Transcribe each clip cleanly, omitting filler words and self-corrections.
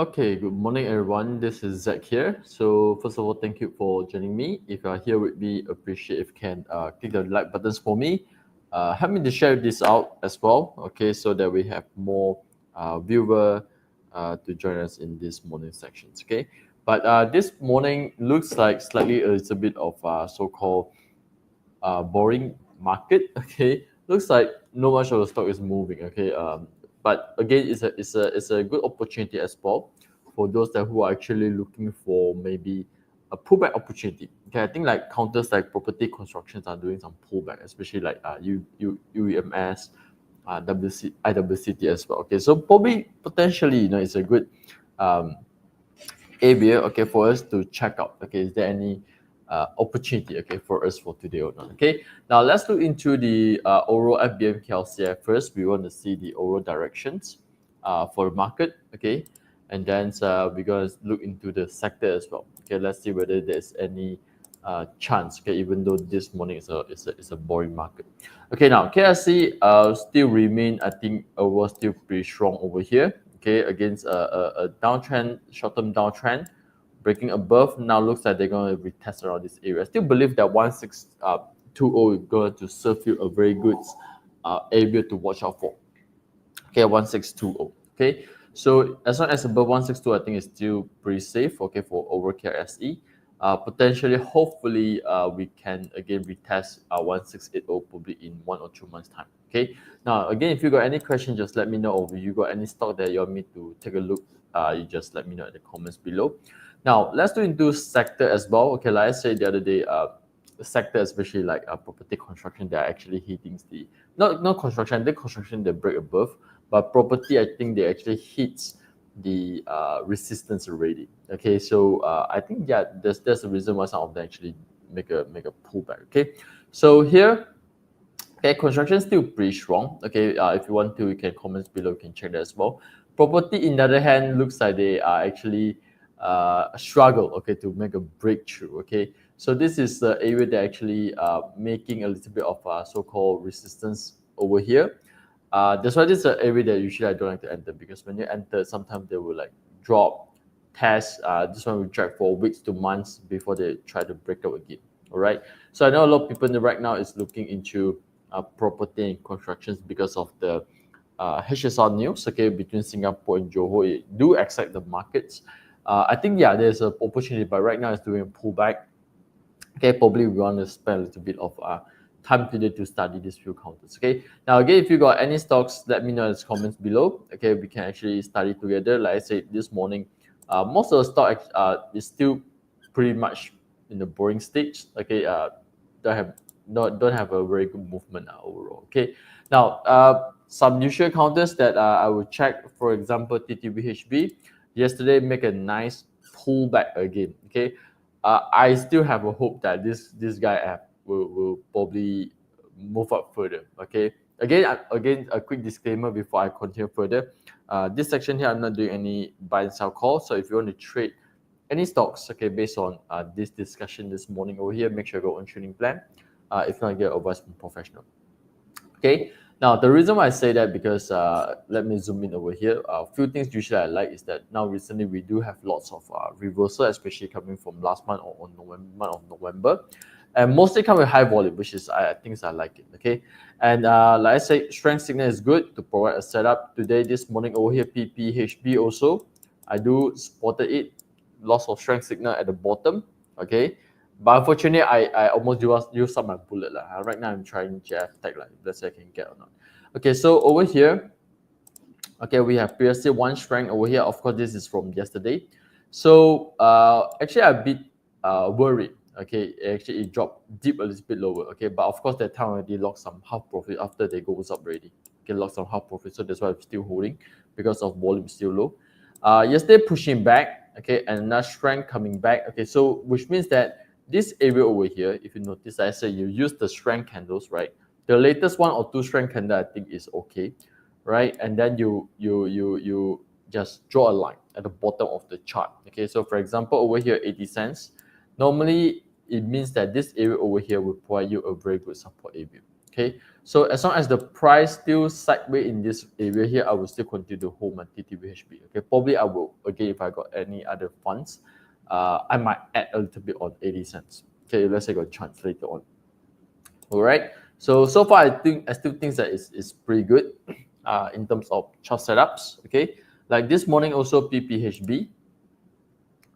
Okay, good morning everyone. This is Zach here. So first of all, thank you for joining me. If you are here with me, appreciate if you can click the like buttons for me. Help me to share this out as well. Okay, so that we have more viewer to join us in this morning sections. Okay, but this morning looks like slightly a little bit of so-called boring market. Okay, looks like no much of the stock is moving. Okay, but again, it's a good opportunity as well for those that who are actually looking for maybe a pullback opportunity. Okay, I think like counters like property constructions are doing some pullback, especially like UEMS, IWCT as well. Okay, so probably potentially it's a good um, area, okay, for us to check out. Okay, is there any opportunity, okay, for us for today or not? Okay, now let's look into the overall FBM KLCI first. We want to see the overall directions for the market, okay, and then we're gonna look into the sector as well. Okay, let's see whether there's any chance. Okay, even though this morning is a boring market. Okay, now KLC still remain, I think, was still pretty strong over here. Okay, against a downtrend, short-term downtrend, breaking above. Now looks like they're going to retest around this area. I still believe that 1620 is going to serve you a very good area to watch out for. Okay, 1620. Okay, so as long as above 162, I think it's still pretty safe. Okay, for over KRSE. Potentially, hopefully, we can again retest 1680 probably in 1 or 2 months time. Okay. Now, again, if you got any questions, just let me know. Or if you got any stock that you want me to take a look, you just let me know in the comments below. Now, let's do into sector as well. Okay, like I said the other day, the sector, especially like property construction, they're actually hitting the not construction. The construction they break above, but property, I think they actually hits the resistance already. Okay, so I think there's the reason why some of them actually make a pullback. Okay, so here, okay, construction is still pretty strong. Okay, if you want to, you can comment below. You can check that as well. Property, in the other hand, looks like they are actually struggle. Okay, to make a breakthrough. Okay, so this is the area that actually making a little bit of so-called resistance over here. That's why this is an area that usually I don't like to enter, because when you enter, sometimes they will like drop, test. This one will drag for weeks to months before they try to break out again. All right. So I know a lot of people right now is looking into property and constructions because of the HSR news. Okay, between Singapore and Johor, it do excite the markets. I think there's an opportunity, but right now it's doing a pullback. Okay, probably we want to spend a little bit of time today to study these few counters. Okay, now again, if you got any stocks, let me know in the comments below. Okay, we can actually study together. Like I said this morning, most of the stock is still pretty much in the boring stage. Okay, don't have a very good movement overall. Okay, now some usual counters that I will check. For example, TTBHB yesterday make a nice pullback again. Okay, I still have a hope that this guy will probably move up further. Okay. Again, a quick disclaimer before I continue further. This section here, I'm not doing any buy and sell call. So if you want to trade any stocks, okay, based on this discussion this morning over here, make sure you go on trading plan. If not, get advice from professional. Okay. Now the reason why I say that, because let me zoom in over here. A few things usually I like is that now recently we do have lots of reversal, especially coming from last month or month of November, and mostly come with high volume, which is I think I like it. Okay, and like I say, strength signal is good to provide a setup. Today, this morning over here, PPHB also, I do spotted it, loss of strength signal at the bottom. Okay, but unfortunately, I almost use up my bullet. Right now, I'm trying JF tag. Let's say I can get or not. Okay, so over here, okay, we have previously one strength over here. Of course, this is from yesterday. So actually, I'm a bit worried. Okay, actually it dropped deep a little bit lower. Okay, but of course that time already locked some half profit after they goes up already. Okay, locked some half profit, so that's why I'm still holding because of volume still low. Yesterday pushing back. Okay, and another strength coming back. Okay, so which means that this area over here, if you notice, I say you use the strength candles, right? The latest 1 or 2 strength candle I think is okay, right? And then you just draw a line at the bottom of the chart. Okay, so for example, over here 80 cents. Normally, it means that this area over here will provide you a very good support area. Okay, so as long as the price still sideways in this area here, I will still continue to hold my TTVHB. Okay, probably I will, again, if I got any other funds, I might add a little bit on 80 cents. Okay, let's say I got a chance later on. All right, so far I still think that is pretty good in terms of chart setups. Okay, like this morning also PPHB.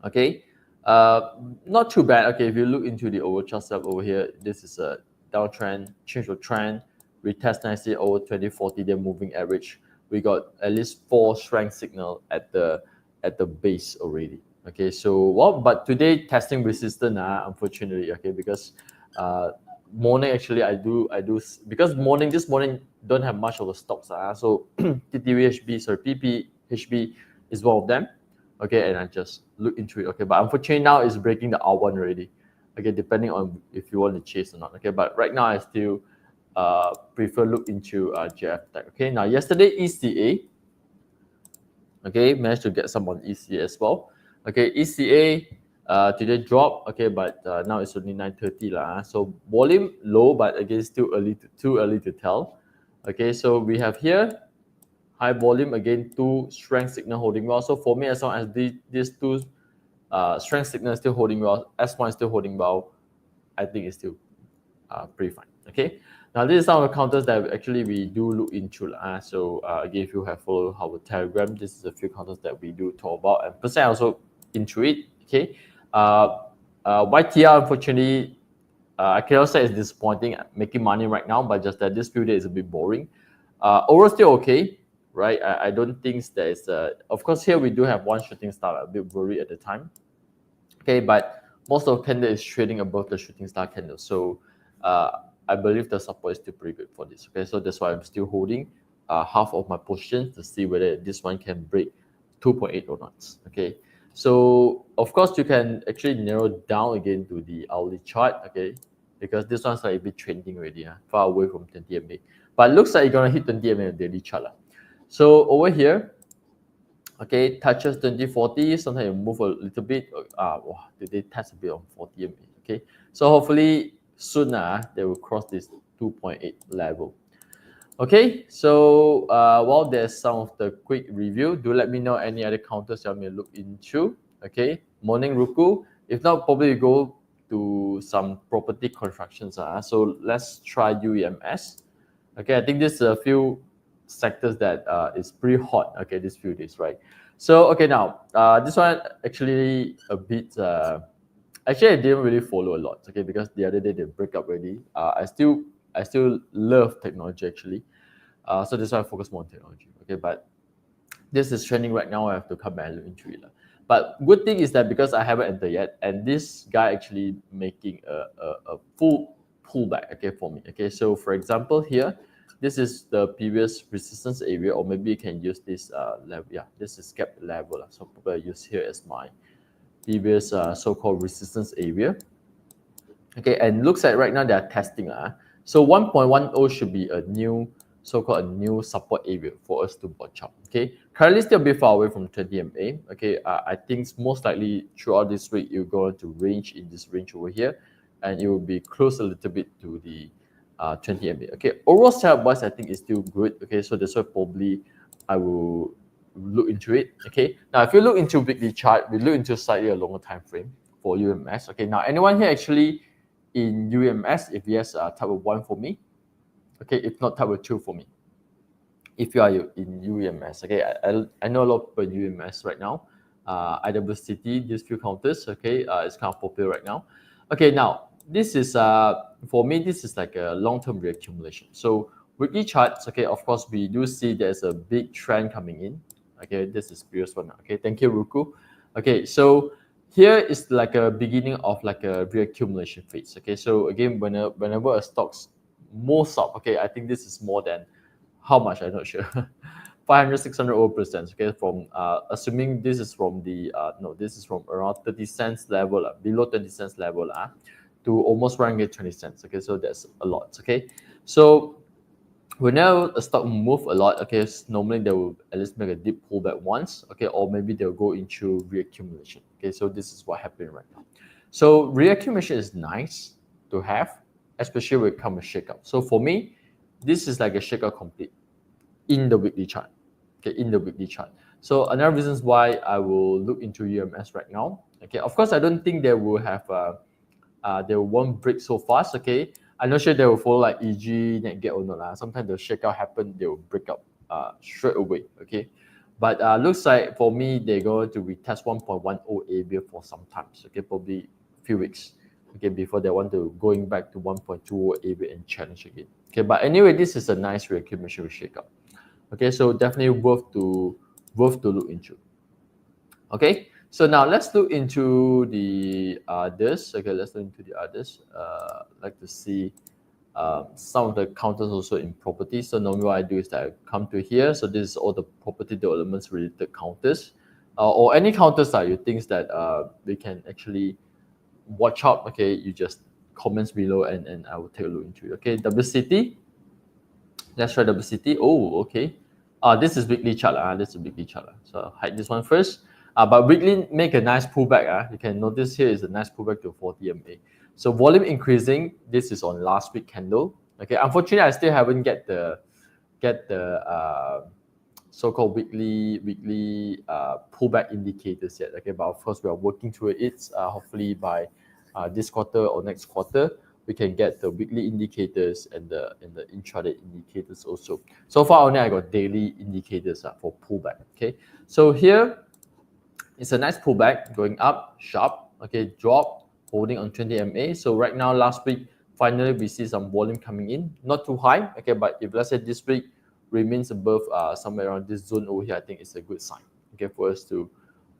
Okay, not too bad. Okay, if you look into the overall chart setup over here, this is a downtrend, change of trend, retest nicely over 2040 day moving average. We got at least 4 strength signal at the base already. Okay, so well, but today testing resistance, unfortunately. Okay, because morning actually I do because this morning don't have much of the stocks. So TTVHB, sorry, PPHB is one of them. Okay, and I just look into it. Okay, but unfortunately now it's breaking the R1 already. Okay, depending on if you want to chase or not. Okay, but right now I still prefer look into JF Tech. Okay, now yesterday ECA. Okay, managed to get some on ECA as well. Okay, ECA today dropped. Okay, but now it's only 9:30 lah. So volume low, but again still too early to tell. Okay, so we have here high volume again, 2 strength signal holding well. So for me, as long as these 2 strength signals still holding well, S1 is still holding well, I think it's still pretty fine. Okay, now this is some of the counters that actually we do look into. So again, if you have followed our Telegram, this is a few counters that we do talk about, and percent also into it. Okay, YTR, unfortunately, I cannot say it's disappointing making money right now, but just that this few days is a bit boring. Overall still okay, right? I don't think there is of course here we do have one shooting star, a bit worried at the time. Okay, but most of the candle is trading above the shooting star candle. So I believe the support is still pretty good for this. Okay, so that's why I'm still holding half of my positions to see whether this one can break 2.8 or not. Okay, so of course you can actually narrow down again to the hourly chart. Okay, because this one's like a bit trending already, far away from 20 MA. But it looks like you're gonna hit 20 MA on daily chart. So over here, okay, touches 2040. Sometimes you move a little bit. Wow, they test a bit on 40 MA. Okay, so hopefully soon they will cross this 2.8 level. Okay, so while there's some of the quick review, do let me know any other counters you want me to look into. Okay, morning Ruku. If not, probably go to some property constructions. So let's try UEMS. Okay, I think there's a few sectors that is pretty hot. Okay, these few days, right? So okay, now this one actually a bit. Actually, I didn't really follow a lot. Okay, because the other day they break up already. I still love technology actually. So that's why I focus more on technology. Okay, but this is trending right now. I have to come back and look into it. But good thing is that because I haven't entered yet, and this guy actually making a full pullback. Okay, for me. Okay, so for example here, this is the previous resistance area, or maybe you can use this level. Yeah, this is kept level. So probably use here as my previous so-called resistance area. Okay, and looks like right now they are testing. So 1.10 should be a new so-called a new support area for us to watch out. Okay, currently still a bit far away from 20 MA. Okay, I think most likely throughout this week you're going to range in this range over here, and it will be close a little bit to the 20 MA. Okay, overall setup wise, I think it's still good. Okay, so that's why probably I will look into it. Okay, now if you look into weekly chart, we look into slightly a longer time frame for UMS. Okay, now anyone here actually in UMS? If yes, type of 1 for me. Okay, if not, type of 2 for me. If you are in UMS, okay, I know a lot of people in UMS right now. IWCT, these few counters, okay, it's kind of popular right now. Okay, now this is for me, this is like a long-term reaccumulation. So weekly charts, okay, of course we do see there's a big trend coming in. Okay, this is previous one. Okay, thank you, Ruku. Okay, so here is like a beginning of like a reaccumulation phase. Okay, so again, whenever a stock's moves up, okay, I think this is more than how much, I'm not sure. 500, 600 over percent. Okay, from assuming this is from the no, this is from around 30 cents level, below 20 cents level, to almost 120 cents. Okay, so that's a lot. Okay, so whenever a stock move a lot, okay, normally they will at least make a deep pullback once, okay, or maybe they'll go into reaccumulation. Okay, so this is what happened right now. So reaccumulation is nice to have, especially when it comes to shakeup. So for me, this is like a shakeout complete in the weekly chart. Okay, in the weekly chart. So another reasons why I will look into UMS right now. Okay, of course I don't think they will have they won't break so fast. Okay, I'm not sure they will follow like EG, NetGet or not. Sometimes the shakeout happen, they will break up straight away. Okay, but looks like for me they're going to retest 1.10 area for some times. Okay, probably a few weeks. Okay, before they want to going back to 1.20 area and challenge again. Okay, but anyway, this is a nice reaccumulation shakeout. Okay, so definitely worth to look into. Okay, so now let's look into the others. Okay, let's look into the others. Like to see some of the counters also in property. So normally what I do is that I come to here. So this is all the property developments related counters, or any counters that you think that we can actually watch out. Okay, you just comments below and I will take a look into it. Okay, WCT. Let's try WCT. Oh, okay. This is weekly chart. This is weekly chart. So I'll hide this one first. But weekly make a nice pullback. You can notice here is a nice pullback to 40 MA. So volume increasing. This is on last week candle. Okay. Unfortunately, I still haven't get the so-called weekly pullback indicators yet. Okay, but of course we are working through it. Hopefully by this quarter or next quarter, we can get the weekly indicators and the intraday indicators also. So far only I got daily indicators for pullback. Okay, so here it's a nice pullback going up sharp. Okay, drop holding on 20 MA. So right now last week finally we see some volume coming in, not too high. Okay, but if let's say this week remains above somewhere around this zone over here, I think it's a good sign. Okay, for us to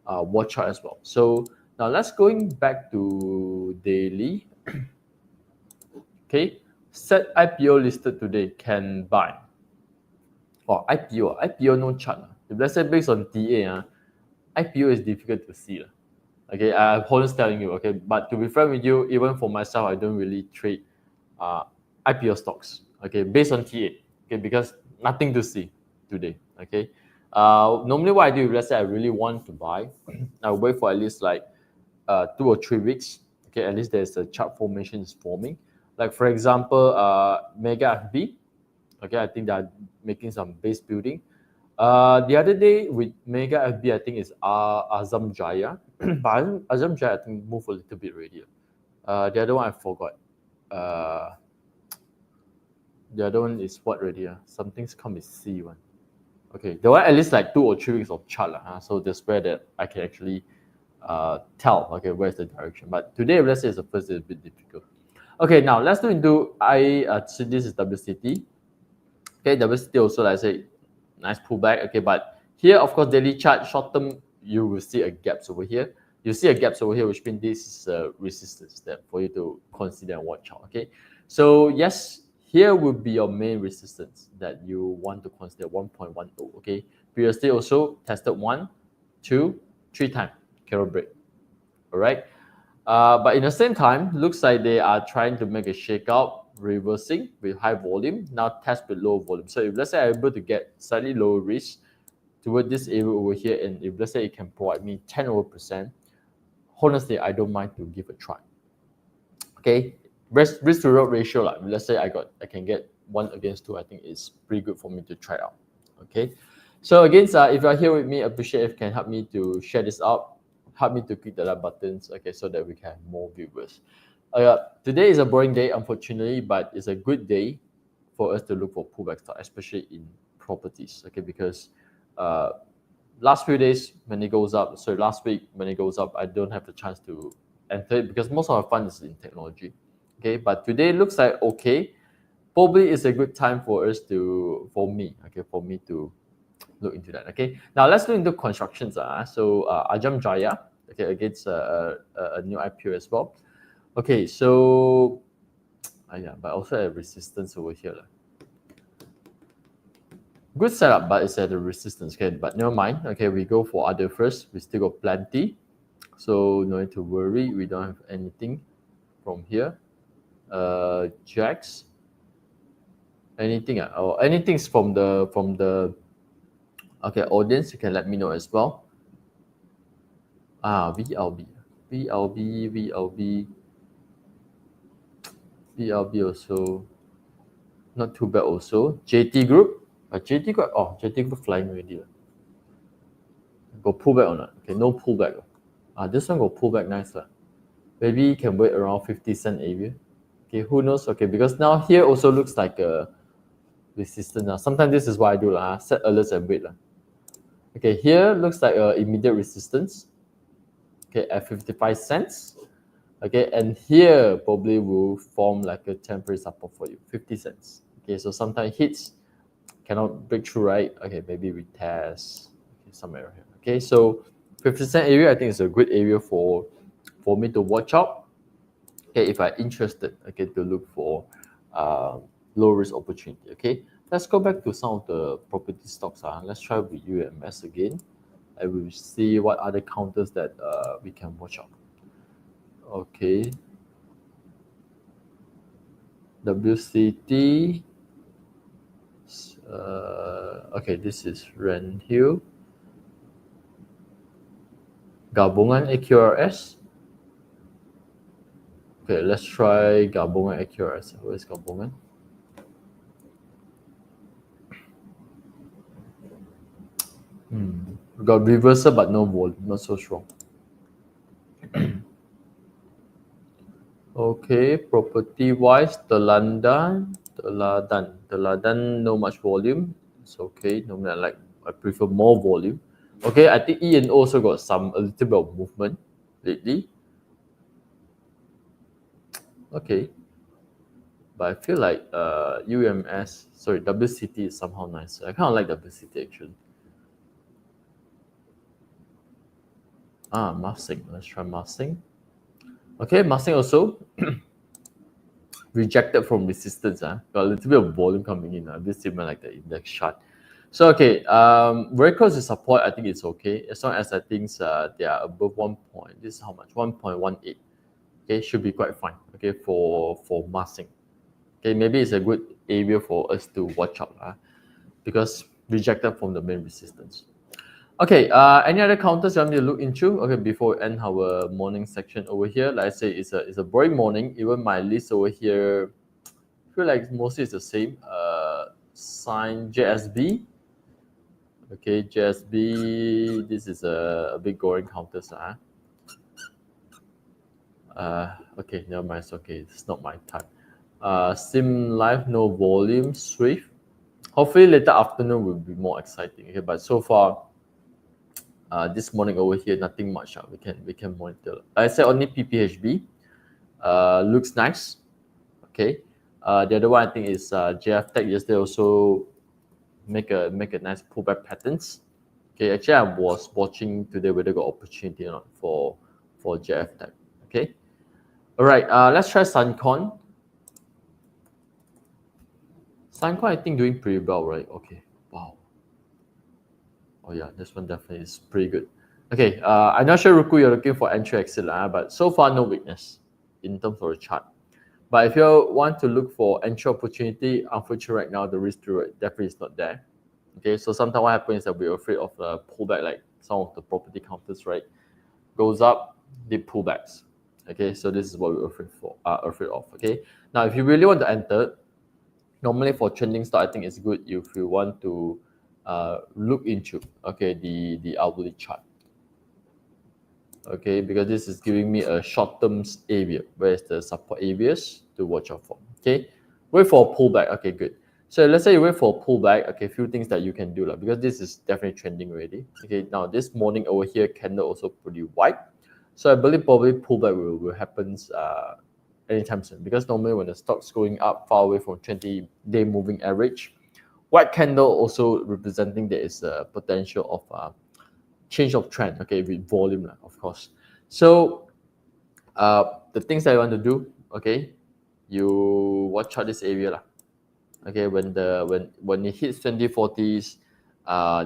watch out as well. So now let's going back to daily. Okay, set IPO listed today can buy. Oh, IPO no chart. If let's say based on TA, IPO is difficult to see. Okay, I'm always telling you. Okay, but to be frank with you, even for myself, I don't really trade IPO stocks. Okay, based on TA. Okay, because nothing to see today. Okay, normally what I do, if let's say I really want to buy, I'll wait for at least like 2 or 3 weeks. Okay, at least there's a chart formation is forming. Like for example, Mega FB. Okay, I think they're making some base building. The other day with Mega FB, I think it's Azam Jaya. But Azam Jaya, I think moved a little bit already. The other one I forgot. The other one is what already? Something's come with C one. Okay, the one at least like 2 or 3 weeks of chart. So that's where that I can actually tell, okay, where's the direction. But today, let's say it's the first, it's a bit difficult. Okay, now let's do into so this is WCT. Okay, WCT also, like I say, nice pullback. Okay, but here, of course, daily chart, short term, you will see a gaps over here. You see a gaps over here, which means this is a resistance step for you to consider and watch out. Okay, so yes, here will be your main resistance that you want to consider 1.10. Okay, previously also tested 1, 2, 3 times, candle break. All right, but in the same time, looks like they are trying to make a shakeout, reversing with high volume. Now test with low volume. So if let's say I'm able to get slightly lower risk toward this area over here, and if let's say it can provide me 10%, honestly, I don't mind to give a try. Okay, risk to reward ratio, like let's say I can get 1:2, I think it's pretty good for me to try out. Okay, so again, if you're here with me, appreciate if you can help me to share this out, help me to click the like buttons, okay, so that we can have more viewers. Today is a boring day, unfortunately, but it's a good day for us to look for pullback stock, especially in properties. Okay, because last few days when it goes up, so last week when it goes up, I don't have the chance to enter it because most of our fund is in technology. Okay, but today looks like okay. Probably it's a good time for for me to look into that. Okay, now let's look into constructions. So Ajam Jaya, okay, against a new IPO as well. Okay, so yeah, but also a resistance over here. Good setup, but it's at the resistance. Okay, but never mind. Okay, we go for other first. We still got plenty, so no need to worry. We don't have anything from here. Jacks. Anything or anything's from the okay audience. You can let me know as well. VLB, VLB also. not too bad also. JT Group, JT Group flying already. Go pullback or not? Okay, no pullback. This one go pullback nice. Maybe you can wait around 50 cent area. Okay, who knows? Okay, because now here also looks like a resistance now. Sometimes this is what I do. Set alerts and wait. Okay, here looks like a immediate resistance. Okay, at 55 cents. Okay, and here probably will form like a temporary support for you, 50 cents. Okay, so sometimes hits cannot break through, right? Okay, maybe we test somewhere here. Okay, so 50 cent area, I think is a good area for me to watch out. Okay, if I'm interested, okay, to look for low risk opportunity. Okay, let's go back to some of the property stocks. Let's try with UMS again. I will see what other counters that we can watch out. Okay, WCT. Okay, this is Ren Hill. Gabungan AQRS. Okay, let's try Gabungan AQRS. Where is Gabungan? We got reversal but no volume, not so strong. Okay, property wise, Teladan, no much volume. It's okay. Normally I prefer more volume. Okay, I think E and O also got a little bit of movement lately. Okay, but I feel like WCT is somehow nicer. I kind of like WCT actually. Massing. Let's try Massing. Okay, Massing also rejected from resistance. Got a little bit of volume coming in. This similar like the index chart. So okay, very close to support. I think it's okay as long as I think they are above 1 point. This is how much? 1.18. Okay, should be quite fine. Okay, for Massing. Okay, maybe it's a good area for us to watch out because rejected from the main resistance. Okay, any other counters you want me to look into? Okay, before we end our morning section over here, like I say, it's a boring morning. Even my list over here, I feel like mostly it's the same. Sign JSB. Okay, JSB. This is a big boring counters. Okay, never mind. It's okay. It's not my type. Sim Life, no volume. Swift. Hopefully later afternoon will be more exciting. Okay, but so far, this morning over here, nothing much. We can monitor. I said only PPHB. Looks nice. Okay. The other one I think is JF Tech. Yesterday also make a nice pullback patterns. Okay. Actually, I was watching today whether got opportunity or not for JF Tech. Okay. All right. Let's try Suncon. Suncon I think doing pretty well, right? Okay. Wow. Oh yeah, this one definitely is pretty good. Okay, I'm not sure Ruku you're looking for entry exit, but so far no weakness in terms of the chart. But if you want to look for entry opportunity, unfortunately right now the risk to it definitely is not there. Okay, so sometimes what happens is that we're afraid of the pullback, like some of the property counters, right? Goes up, deep pullbacks. Okay, so this is what we're afraid of. Okay, now if you really want to enter, normally for trending stock, I think it's good if you want to look into the hourly chart. Okay, because this is giving me a short-term area. Where's the support areas to watch out for? Okay, wait for a pullback. Okay, good. So let's say you wait for a pullback. Okay, few things that you can do because this is definitely trending already. Okay, now this morning over here, candle also pretty wide. So I believe probably pullback will happen anytime soon because normally when the stock's going up far away from 20-day moving average, white candle also representing there is a potential of change of trend, okay, with volume, of course. So the things that you want to do, okay, you watch out this area. Okay, when it hits 2040s,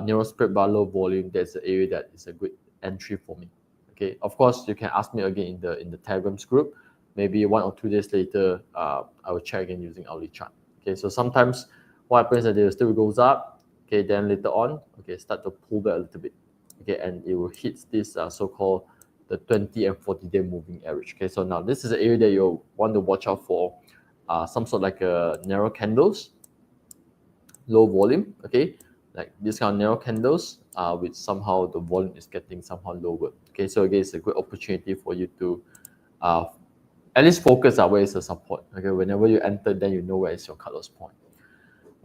narrow spread bar low volume, that's the area that is a good entry for me. Okay, of course, you can ask me again in the Telegrams group. Maybe 1 or 2 days later, I will check again using hourly chart. Okay, so sometimes what happens is that it still goes up. Okay, then later on, okay, start to pull back a little bit. Okay, and it will hit this so-called the 20 and 40-day moving average. Okay, so now this is the area that you want to watch out for some sort like narrow candles. low volume, okay, like this kind of narrow candles, which somehow the volume is getting somehow lower. Okay, so again, it's a good opportunity for you to at least focus on where is the support. Okay, whenever you enter, then you know where is your cut loss point.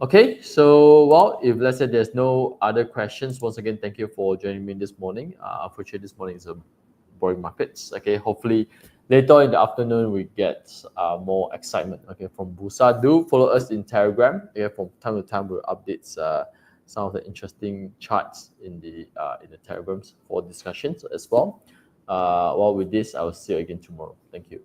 Okay, so well, if let's say there's no other questions, once again, thank you for joining me this morning. Unfortunately, this morning is a boring markets. Okay, hopefully later in the afternoon we get more excitement. Okay, from Bursa. Do follow us in Telegram. Okay, from time to time we'll update some of the interesting charts in the Telegrams for discussions as well. Well, with this, I will see you again tomorrow. Thank you.